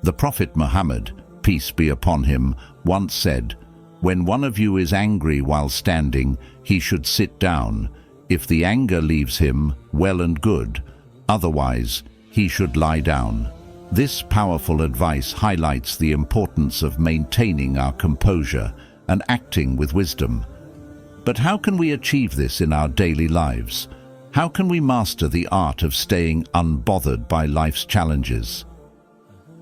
The Prophet Muhammad, peace be upon him, once said, "When one of you is angry while standing, he should sit down. If the anger leaves him, well and good. Otherwise, he should lie down." This powerful advice highlights the importance of maintaining our composure and acting with wisdom. But how can we achieve this in our daily lives? How can we master the art of staying unbothered by life's challenges?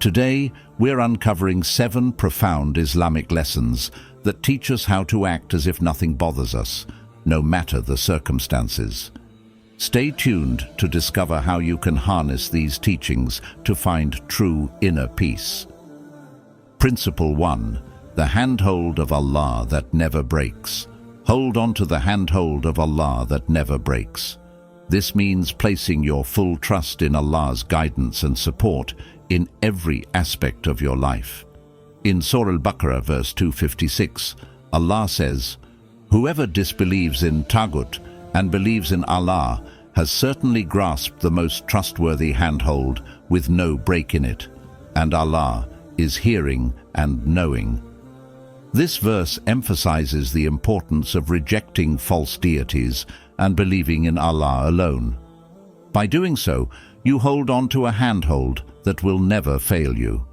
Today, we're uncovering 7 profound Islamic lessons that teach us how to act as if nothing bothers us, no matter the circumstances. Stay tuned to discover how you can harness these teachings to find true inner peace. Principle 1. The handhold of Allah that never breaks. Hold on to the handhold of Allah that never breaks. This means placing your full trust in Allah's guidance and support in every aspect of your life. In Surah Al-Baqarah, verse 256, Allah says, "Whoever disbelieves in Taghut and believes in Allah has certainly grasped the most trustworthy handhold with no break in it, and Allah is hearing and knowing." This verse emphasizes the importance of rejecting false deities and believing in Allah alone. By doing so, you hold on to a handhold that will never fail you.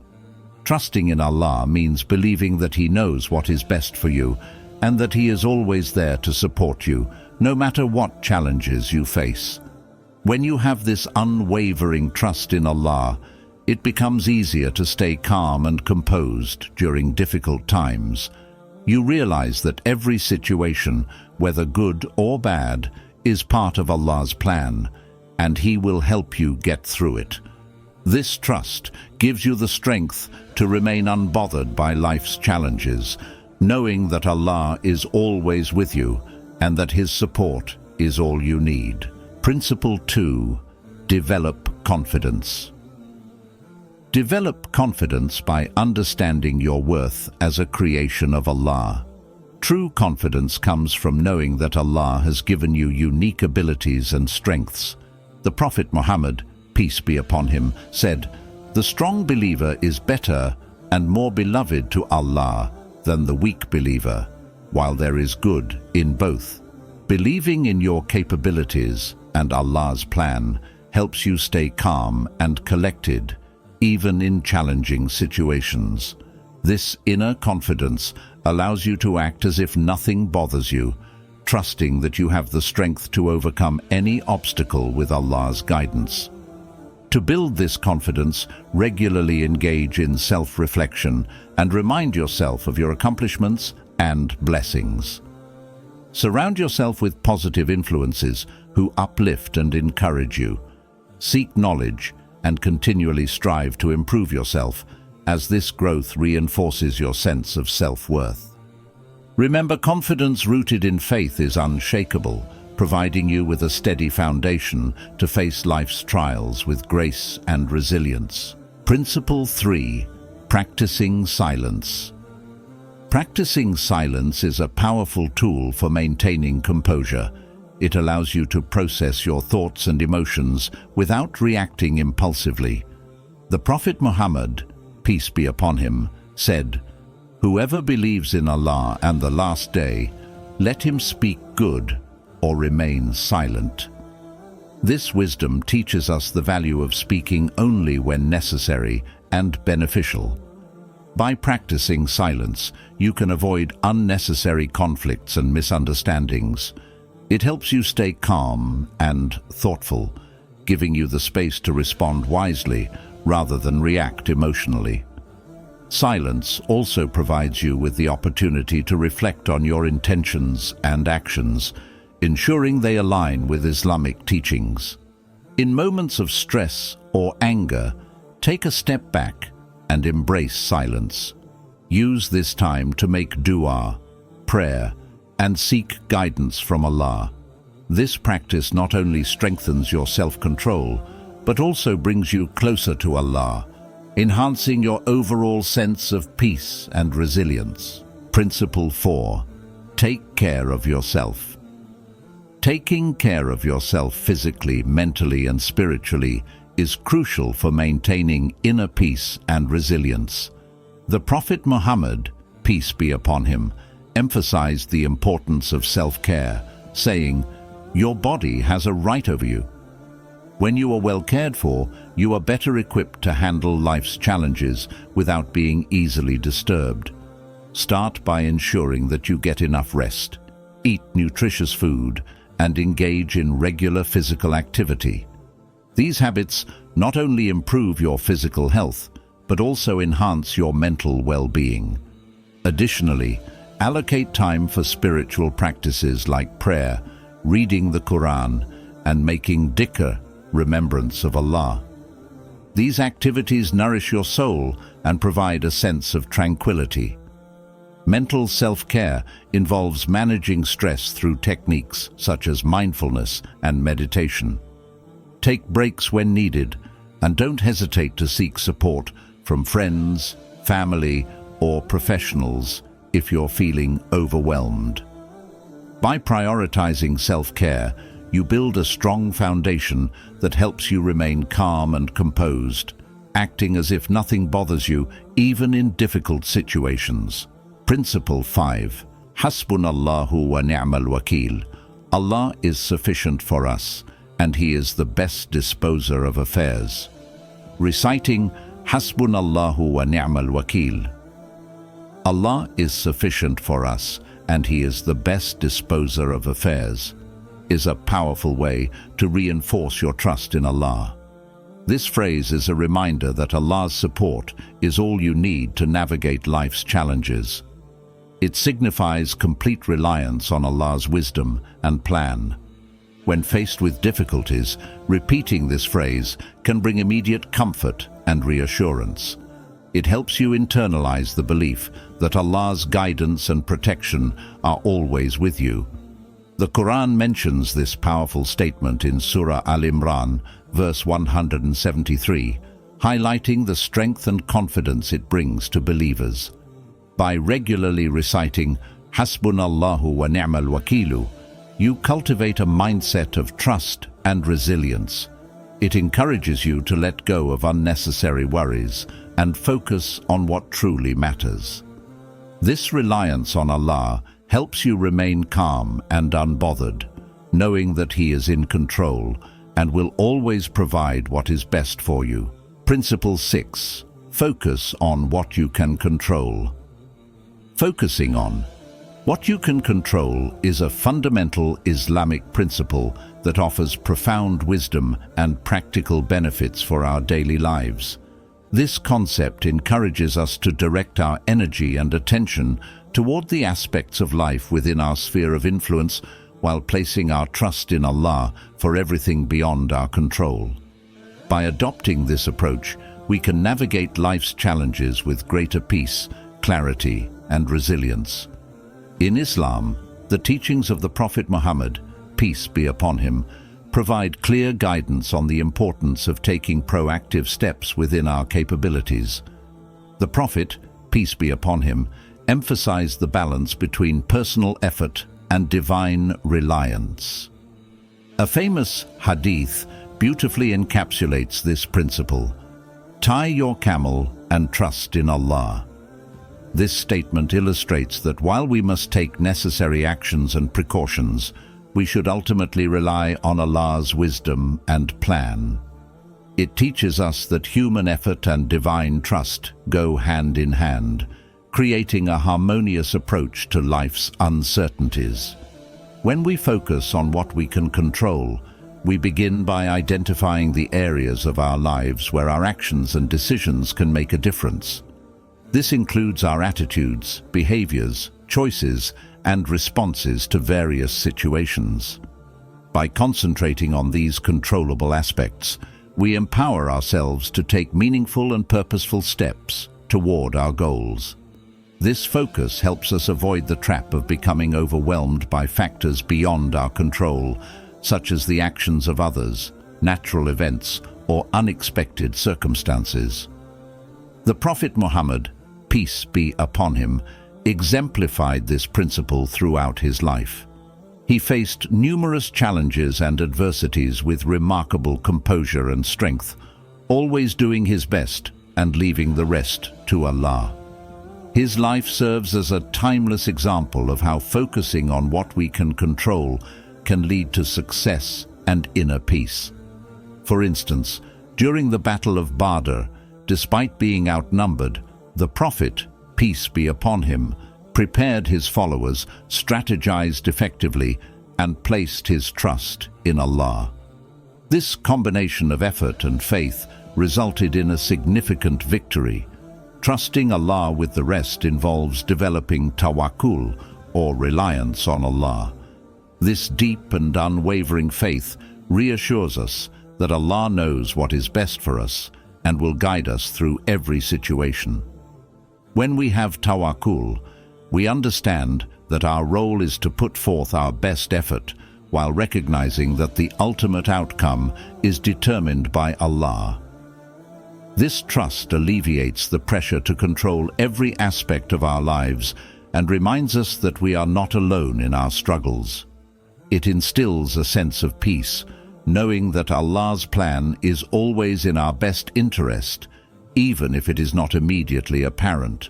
Trusting in Allah means believing that He knows what is best for you and that He is always there to support you, no matter what challenges you face. When you have this unwavering trust in Allah, it becomes easier to stay calm and composed during difficult times. You realize that every situation, whether good or bad, is part of Allah's plan, and He will help you get through it. This trust gives you the strength to remain unbothered by life's challenges, knowing that Allah is always with you and that His support is all you need. Principle 2. Develop confidence. Develop confidence by understanding your worth as a creation of Allah. True confidence comes from knowing that Allah has given you unique abilities and strengths. The Prophet Muhammad, peace be upon him, said, "The strong believer is better and more beloved to Allah than the weak believer, while there is good in both." Believing in your capabilities and Allah's plan helps you stay calm and collected, even in challenging situations. This inner confidence allows you to act as if nothing bothers you, trusting that you have the strength to overcome any obstacle with Allah's guidance. To build this confidence, regularly engage in self-reflection and remind yourself of your accomplishments and blessings. Surround yourself with positive influences who uplift and encourage you. Seek knowledge and continually strive to improve yourself, as this growth reinforces your sense of self-worth. Remember, confidence rooted in faith is unshakable, providing you with a steady foundation to face life's trials with grace and resilience. Principle 3. Practicing silence. Practicing silence is a powerful tool for maintaining composure. It allows you to process your thoughts and emotions without reacting impulsively. The Prophet Muhammad, peace be upon him, said, "Whoever believes in Allah and the last day, let him speak good or remain silent." This wisdom teaches us the value of speaking only when necessary and beneficial. By practicing silence, you can avoid unnecessary conflicts and misunderstandings. It helps you stay calm and thoughtful, giving you the space to respond wisely rather than react emotionally. Silence also provides you with the opportunity to reflect on your intentions and actions, ensuring they align with Islamic teachings. In moments of stress or anger, take a step back and embrace silence. Use this time to make dua, prayer, and seek guidance from Allah. This practice not only strengthens your self-control, but also brings you closer to Allah, enhancing your overall sense of peace and resilience. Principle 4. Take care of yourself. Taking care of yourself physically, mentally, and spiritually is crucial for maintaining inner peace and resilience. The Prophet Muhammad, peace be upon him, emphasized the importance of self-care, saying, "Your body has a right over you." When you are well cared for, you are better equipped to handle life's challenges without being easily disturbed. Start by ensuring that you get enough rest, eat nutritious food, and engage in regular physical activity. These habits not only improve your physical health, but also enhance your mental well-being. Additionally, allocate time for spiritual practices like prayer, reading the Quran, and making dhikr, remembrance of Allah. These activities nourish your soul and provide a sense of tranquility. Mental self-care involves managing stress through techniques such as mindfulness and meditation. Take breaks when needed, and don't hesitate to seek support from friends, family, or professionals if you're feeling overwhelmed. By prioritizing self-care, you build a strong foundation that helps you remain calm and composed, acting as if nothing bothers you, even in difficult situations. Principle 5. Hasbunallahu wa ni'mal wakil. Allah is sufficient for us, and He is the best disposer of affairs. Reciting Hasbunallahu wa ni'mal wakil. Allah is sufficient for us, and He is the best disposer of affairs, is a powerful way to reinforce your trust in Allah. This phrase is a reminder that Allah's support is all you need to navigate life's challenges. It signifies complete reliance on Allah's wisdom and plan. When faced with difficulties, repeating this phrase can bring immediate comfort and reassurance. It helps you internalize the belief that Allah's guidance and protection are always with you. The Quran mentions this powerful statement in Surah Al-Imran, verse 173, highlighting the strength and confidence it brings to believers. By regularly reciting Hasbunallahu wa ni'mal wakilu, you cultivate a mindset of trust and resilience. It encourages you to let go of unnecessary worries and focus on what truly matters. This reliance on Allah helps you remain calm and unbothered, knowing that He is in control and will always provide what is best for you. Principle 6. Focus on what you can control. Focusing on what you can control is a fundamental Islamic principle that offers profound wisdom and practical benefits for our daily lives. This concept encourages us to direct our energy and attention toward the aspects of life within our sphere of influence, while placing our trust in Allah for everything beyond our control. By adopting this approach, we can navigate life's challenges with greater peace, clarity, and resilience. In Islam, the teachings of the Prophet Muhammad, peace be upon him, provide clear guidance on the importance of taking proactive steps within our capabilities. The Prophet, peace be upon him, emphasized the balance between personal effort and divine reliance. A famous hadith beautifully encapsulates this principle. Tie your camel and trust in Allah. This statement illustrates that while we must take necessary actions and precautions, we should ultimately rely on Allah's wisdom and plan. It teaches us that human effort and divine trust go hand in hand, creating a harmonious approach to life's uncertainties. When we focus on what we can control, we begin by identifying the areas of our lives where our actions and decisions can make a difference. This includes our attitudes, behaviors, choices, and responses to various situations. By concentrating on these controllable aspects, we empower ourselves to take meaningful and purposeful steps toward our goals. This focus helps us avoid the trap of becoming overwhelmed by factors beyond our control, such as the actions of others, natural events, or unexpected circumstances. The Prophet Muhammad, peace be upon him, exemplified this principle throughout his life. He faced numerous challenges and adversities with remarkable composure and strength, always doing his best and leaving the rest to Allah. His life serves as a timeless example of how focusing on what we can control can lead to success and inner peace. For instance, during the Battle of Badr, despite being outnumbered, the Prophet, peace be upon him, prepared his followers, strategized effectively, and placed his trust in Allah. This combination of effort and faith resulted in a significant victory. Trusting Allah with the rest involves developing tawakkul, or reliance on Allah. This deep and unwavering faith reassures us that Allah knows what is best for us and will guide us through every situation. When we have tawakkul, we understand that our role is to put forth our best effort while recognizing that the ultimate outcome is determined by Allah. This trust alleviates the pressure to control every aspect of our lives and reminds us that we are not alone in our struggles. It instills a sense of peace, knowing that Allah's plan is always in our best interest, even if it is not immediately apparent.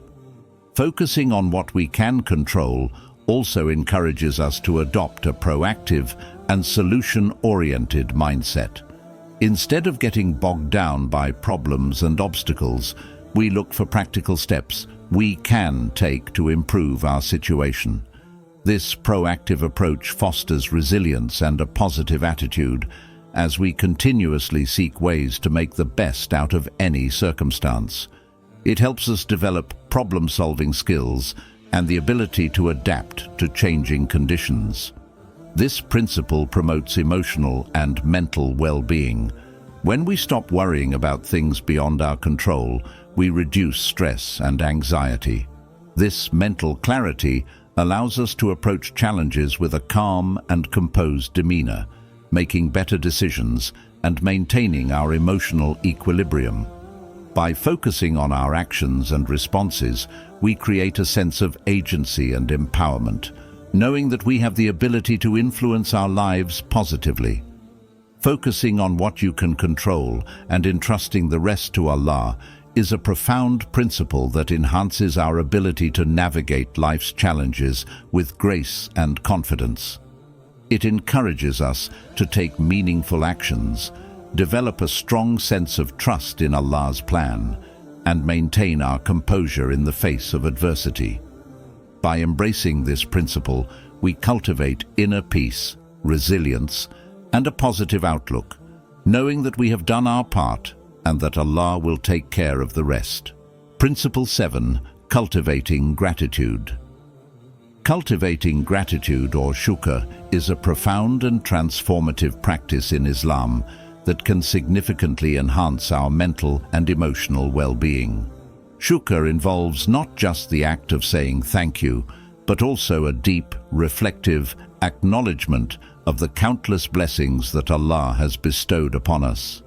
Focusing on what we can control also encourages us to adopt a proactive and solution-oriented mindset. Instead of getting bogged down by problems and obstacles, we look for practical steps we can take to improve our situation. This proactive approach fosters resilience and a positive attitude as we continuously seek ways to make the best out of any circumstance. It helps us develop problem-solving skills and the ability to adapt to changing conditions. This principle promotes emotional and mental well-being. When we stop worrying about things beyond our control, we reduce stress and anxiety. This mental clarity allows us to approach challenges with a calm and composed demeanor, making better decisions and maintaining our emotional equilibrium. By focusing on our actions and responses, we create a sense of agency and empowerment, knowing that we have the ability to influence our lives positively. Focusing on what you can control and entrusting the rest to Allah is a profound principle that enhances our ability to navigate life's challenges with grace and confidence. It encourages us to take meaningful actions, develop a strong sense of trust in Allah's plan, and maintain our composure in the face of adversity. By embracing this principle, we cultivate inner peace, resilience, and a positive outlook, knowing that we have done our part and that Allah will take care of the rest. Principle 7. Cultivating gratitude. Cultivating gratitude, or shukr, is a profound and transformative practice in Islam that can significantly enhance our mental and emotional well-being. Shukr involves not just the act of saying thank you, but also a deep, reflective acknowledgement of the countless blessings that Allah has bestowed upon us.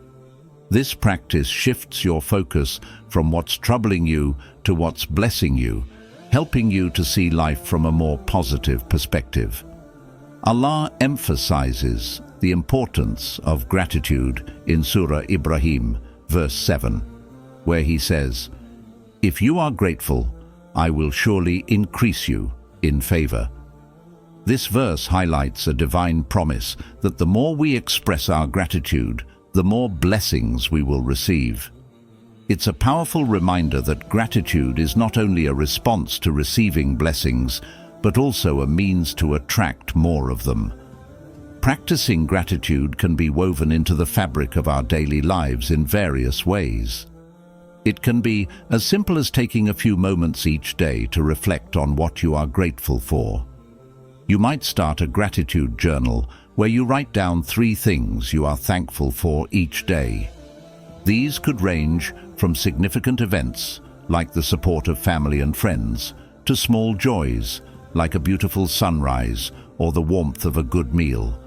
This practice shifts your focus from what's troubling you to what's blessing you, helping you to see life from a more positive perspective. Allah emphasizes the importance of gratitude in Surah Ibrahim, verse 7, where He says, "If you are grateful, I will surely increase you in favor." This verse highlights a divine promise that the more we express our gratitude, the more blessings we will receive. It's a powerful reminder that gratitude is not only a response to receiving blessings, but also a means to attract more of them. Practicing gratitude can be woven into the fabric of our daily lives in various ways. It can be as simple as taking a few moments each day to reflect on what you are grateful for. You might start a gratitude journal where you write down 3 things you are thankful for each day. These could range from significant events, like the support of family and friends, to small joys, like a beautiful sunrise or the warmth of a good meal.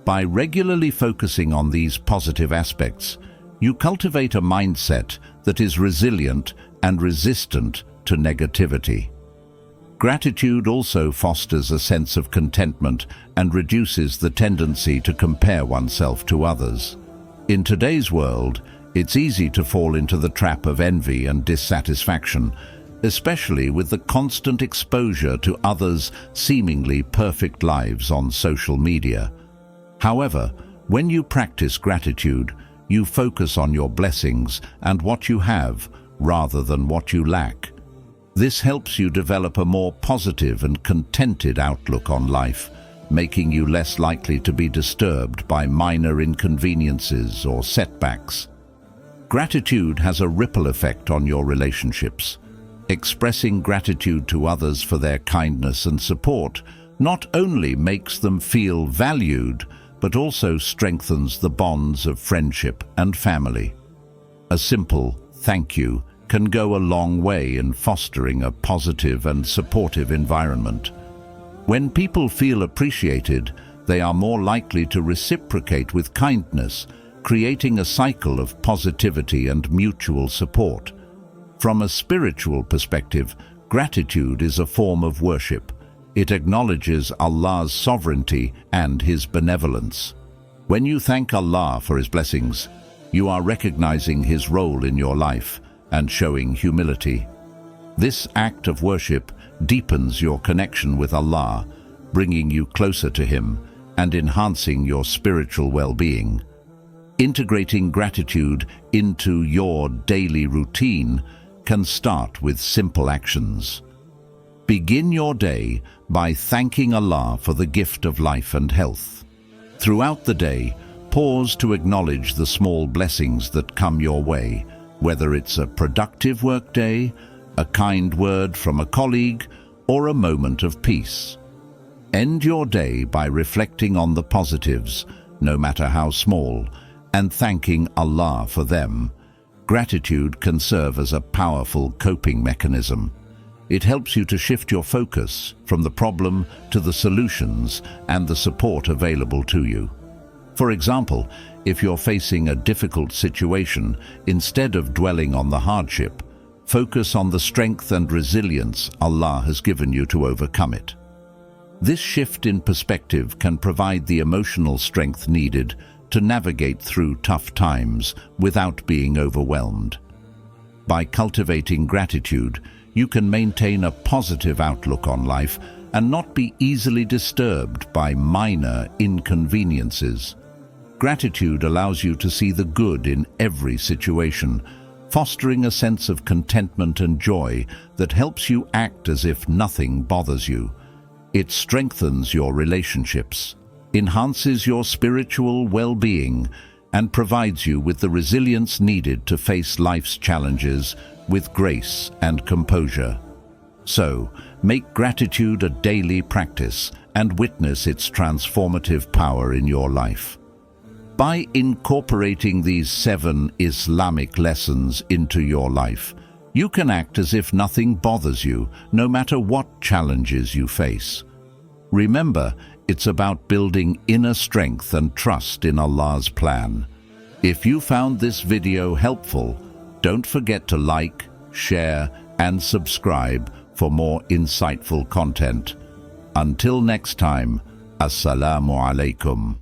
By regularly focusing on these positive aspects, you cultivate a mindset that is resilient and resistant to negativity. Gratitude also fosters a sense of contentment and reduces the tendency to compare oneself to others. In today's world, It's easy to fall into the trap of envy and dissatisfaction, especially with the constant exposure to others' seemingly perfect lives on social media. However, when you practice gratitude, you focus on your blessings and what you have rather than what you lack. This helps you develop a more positive and contented outlook on life, making you less likely to be disturbed by minor inconveniences or setbacks. Gratitude has a ripple effect on your relationships. Expressing gratitude to others for their kindness and support not only makes them feel valued, but also strengthens the bonds of friendship and family. A simple thank you can go a long way in fostering a positive and supportive environment. When people feel appreciated, they are more likely to reciprocate with kindness, creating a cycle of positivity and mutual support. From a spiritual perspective, gratitude is a form of worship. It acknowledges Allah's sovereignty and His benevolence. When you thank Allah for His blessings, you are recognizing His role in your life and showing humility. This act of worship deepens your connection with Allah, bringing you closer to Him and enhancing your spiritual well-being. Integrating gratitude into your daily routine can start with simple actions. Begin your day by thanking Allah for the gift of life and health. Throughout the day, pause to acknowledge the small blessings that come your way, whether it's a productive workday, a kind word from a colleague, or a moment of peace. End your day by reflecting on the positives, no matter how small, and thanking Allah for them. Gratitude can serve as a powerful coping mechanism. It helps you to shift your focus from the problem to the solutions and the support available to you. For example, if you're facing a difficult situation, instead of dwelling on the hardship, focus on the strength and resilience Allah has given you to overcome it. This shift in perspective can provide the emotional strength needed to navigate through tough times without being overwhelmed. By cultivating gratitude, you can maintain a positive outlook on life and not be easily disturbed by minor inconveniences. Gratitude allows you to see the good in every situation, fostering a sense of contentment and joy that helps you act as if nothing bothers you. It strengthens your relationships, enhances your spiritual well-being, and provides you with the resilience needed to face life's challenges with grace and composure. So, make gratitude a daily practice and witness its transformative power in your life. By incorporating these 7 Islamic lessons into your life, you can act as if nothing bothers you, no matter what challenges you face. Remember, it's about building inner strength and trust in Allah's plan. If you found this video helpful, don't forget to like, share, and subscribe for more insightful content. Until next time, Assalamu alaikum.